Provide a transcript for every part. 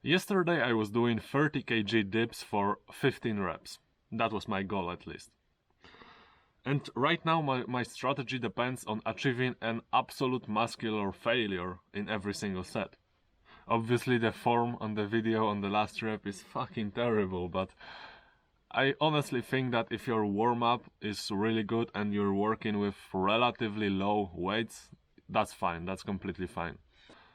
Yesterday I was doing 30 kg dips for 15 reps. That was my goal at least. And right now my strategy depends on achieving an absolute muscular failure in every single set. Obviously the form on the video on the last rep is fucking terrible, but I honestly think that if your warm-up is really good and you're working with relatively low weights, that's fine, that's completely fine.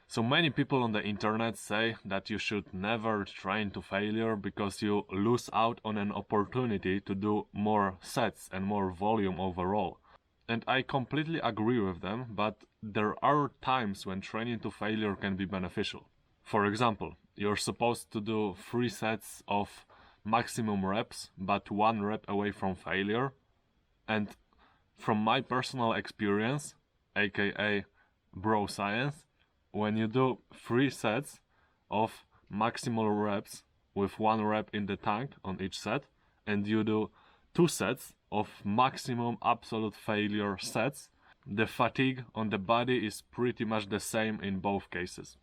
So many people on the internet say that you should never train to failure because you lose out on an opportunity to do more sets and more volume overall. And I completely agree with them, but there are times when training to failure can be beneficial. For example, you're supposed to do 3 sets of maximum reps, but 1 rep away from failure. And from my personal experience, aka bro science, when you do 3 sets of maximal reps with 1 rep in the tank on each set, and you do 2 sets of maximum absolute failure sets, the fatigue on the body is pretty much the same in both cases.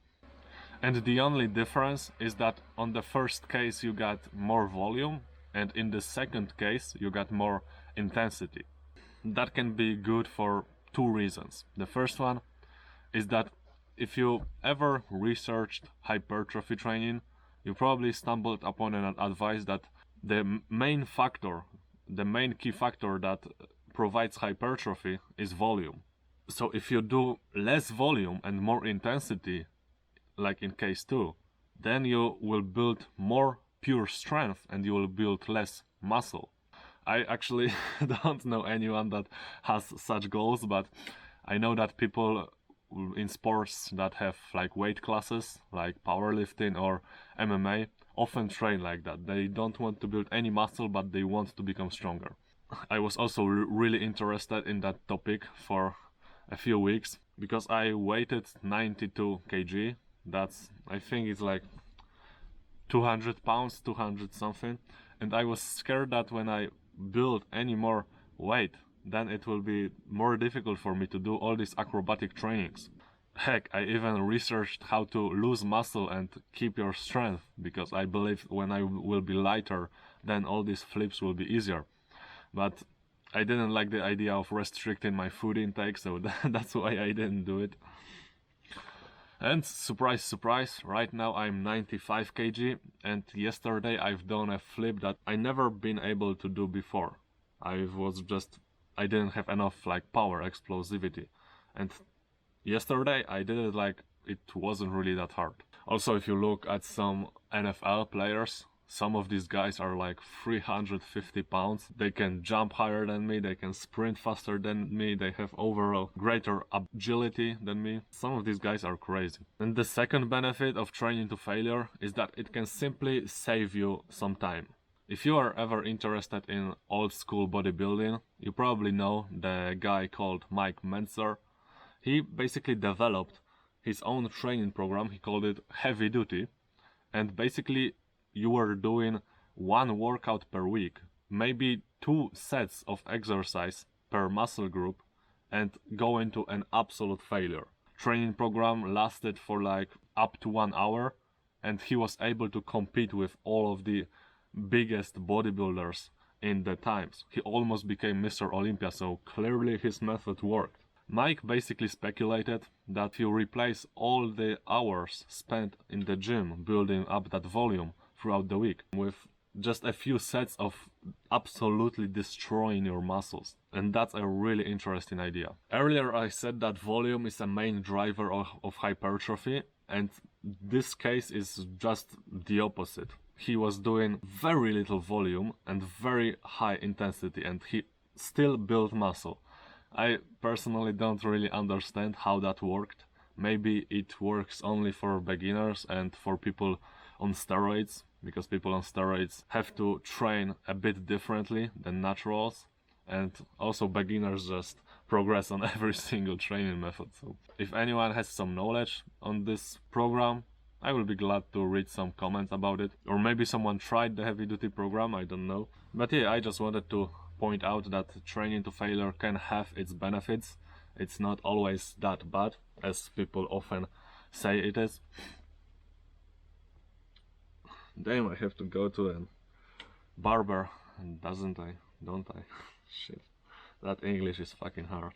And the only difference is that on the first case you got more volume, and in the second case you got more intensity. That can be good for 2 reasons. The first one is that if you ever researched hypertrophy training, you probably stumbled upon an advice that the main key factor that provides hypertrophy is volume. So if you do less volume and more intensity, like in case 2, then you will build more pure strength and you will build less muscle. I actually don't know anyone that has such goals, but I know that people in sports that have like weight classes like powerlifting or MMA often train like that. They don't want to build any muscle, but they want to become stronger. I was also really interested in that topic for a few weeks because I weighted 92 kg. That's, I think it's like 200 pounds, 200 something, and I was scared that when I build any more weight, then it will be more difficult for me to do all these acrobatic trainings. Heck, I even researched how to lose muscle and keep your strength, because I believe when I will be lighter, then all these flips will be easier. But I didn't like the idea of restricting my food intake, so that's why I didn't do it. And surprise, surprise, right now I'm 95 kg, and yesterday I've done a flip that I never been able to do before. I didn't have enough like power, explosivity, and yesterday I did it like it wasn't really that hard. Also, if you look at some NFL players, some of these guys are like 350 pounds. They can jump higher than me, they can sprint faster than me, they have overall greater agility than me. Some of these guys are crazy. And the second benefit of training to failure is that it can simply save you some time. If you are ever interested in old school bodybuilding, you probably know the guy called Mike Mentzer. He basically developed his own training program, he called it Heavy Duty, and basically you were doing 1 workout per week, maybe 2 sets of exercise per muscle group, and go into an absolute failure. Training program lasted for like up to 1 hour, and he was able to compete with all of the biggest bodybuilders in the times. He almost became Mr. Olympia, so clearly his method worked. Mike basically speculated that if you replace all the hours spent in the gym building up that volume throughout the week with just a few sets of absolutely destroying your muscles. And that's a really interesting idea. Earlier I said that volume is a main driver of hypertrophy, and this case is just the opposite. He was doing very little volume and very high intensity, and he still built muscle. I personally don't really understand how that worked. Maybe it works only for beginners and for people on steroids, because people on steroids have to train a bit differently than naturals, and also beginners just progress on every single training method. So if anyone has some knowledge on this program, I will be glad to read some comments about it. Or maybe someone tried the heavy duty program, I don't know. But yeah, I just wanted to point out that training to failure can have its benefits. It's not always that bad as people often say it is. Damn, I have to go to a barber, don't I? Shit, that English is fucking hard.